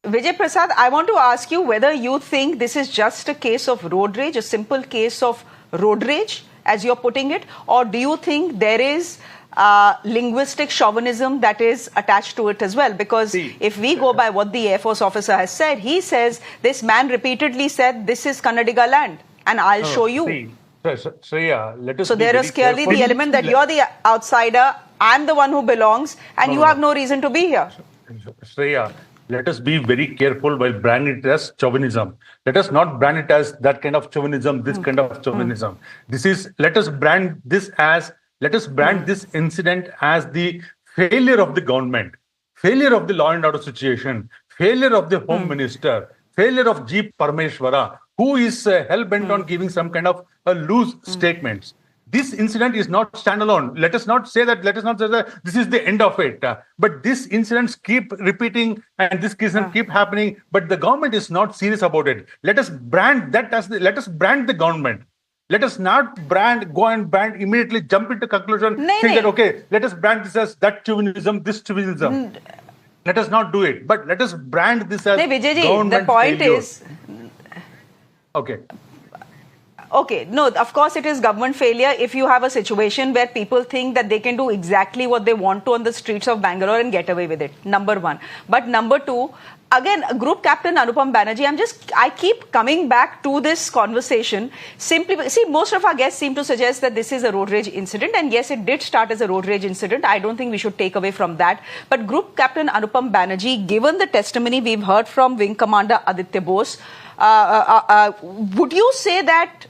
Vijay Prasad, I want to ask you whether you think this is just a case of road rage, a simple case of road rage, as you're putting it, or do you think there is linguistic chauvinism that is attached to it as well? Because if we go by what the Air Force officer has said, he says this man repeatedly said, this is Kannadiga land, and I'll show you. Shreya, let us so there is clearly the element that you're the outsider, I'm the one who belongs, and you have no reason to be here. Shreya, let us be very careful while branding it as chauvinism. Let us not brand it as that kind of chauvinism, this kind of chauvinism. Let us brand this incident as the failure of the government, failure of the law and order situation, failure of the Home Minister, failure of G. Parameshwara, who is hell-bent on giving some kind of loose statements. This incident is not standalone. Let us not say that this is the end of it. But these incidents keep repeating and this incident keep happening. But the government is not serious about it. Let us brand that as let us brand the government. Let us not go and brand, immediately jump into conclusion, that, okay, let us brand this as that chauvinism, this chauvinism. Let us not do it. But let us brand this as government the point failure. Is... Okay, no, of course it is government failure if you have a situation where people think that they can do exactly what they want to on the streets of Bangalore and get away with it, number one. But number two, again, Group Captain Anupam Banerjee, I keep coming back to this conversation. Simply, see, most of our guests seem to suggest that this is a road rage incident. And yes, it did start as a road rage incident. I don't think we should take away from that. But Group Captain Anupam Banerjee, given the testimony we've heard from Wing Commander Aditya Bose, would you say that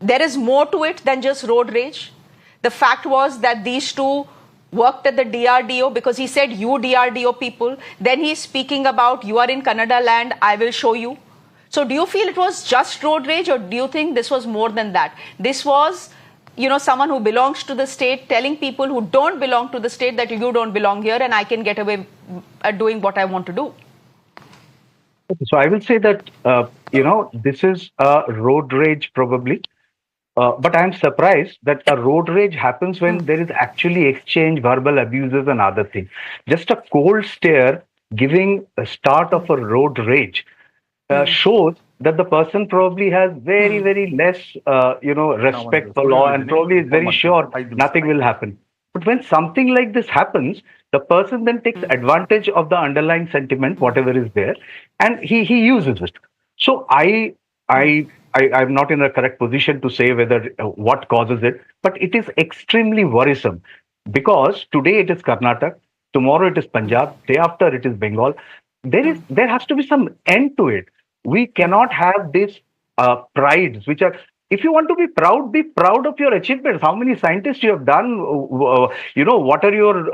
there is more to it than just road rage? The fact was that these two worked at the DRDO because he said, you DRDO people. Then he's speaking about, you are in Kannada land, I will show you. So do you feel it was just road rage, or do you think this was more than that? This was, someone who belongs to the state telling people who don't belong to the state that you don't belong here and I can get away doing what I want to do. So I will say that, this is a road rage probably. But I'm surprised that a road rage happens when there is actually exchange, verbal abuses and other things. Just a cold stare giving a start of a road rage shows that the person probably has very, very less, respect for law and probably is very sure nothing will happen. But when something like this happens, the person then takes advantage of the underlying sentiment, whatever is there, and he uses it. So I'm not in a correct position to say whether what causes it, but it is extremely worrisome because today it is Karnataka, tomorrow it is Punjab, day after it is Bengal. There has to be some end to it. We cannot have these prides, which are. If you want to be proud of your achievements. How many scientists you have done? What are your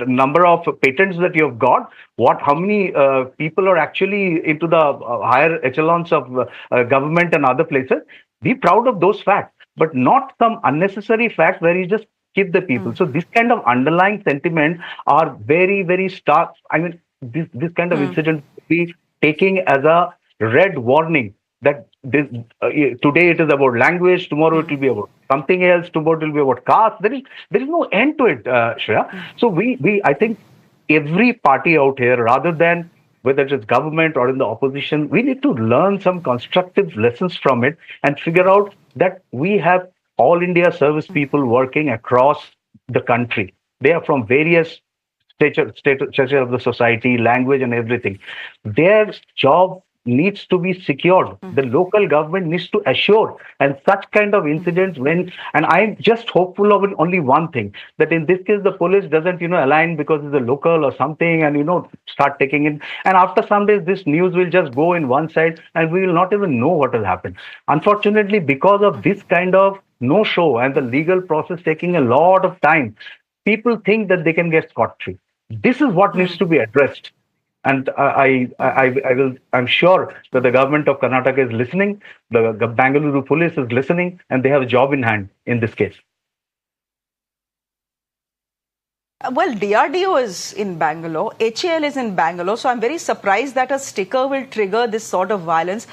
number of patents that you have got? How many people are actually into the higher echelons of government and other places? Be proud of those facts, but not some unnecessary facts where you just keep the people. So this kind of underlying sentiment are very, very stark. I mean, this kind of incident be taking as a red warning. That today it is about language, tomorrow it will be about something else, tomorrow it will be about caste. There is no end to it, Shreya. So I think every party out here, rather than whether it is government or in the opposition, we need to learn some constructive lessons from it and figure out that we have all India service people working across the country. They are from various stature of the society, language and everything. Their job needs to be secured. The local government needs to assure, and such kind of incidents and I'm just hopeful of only one thing, that in this case the police doesn't align because it's a local or something and start taking it, and after some days this news will just go in one side and we will not even know what will happen. Unfortunately, because of this kind of no show and the legal process taking a lot of time, people think that they can get scot-free. This is what needs to be addressed. And I'm sure that the government of Karnataka is listening, the Bengaluru police is listening, and they have a job in hand in this case. Well, DRDO is in Bangalore, HAL is in Bangalore, so I'm very surprised that a sticker will trigger this sort of violence.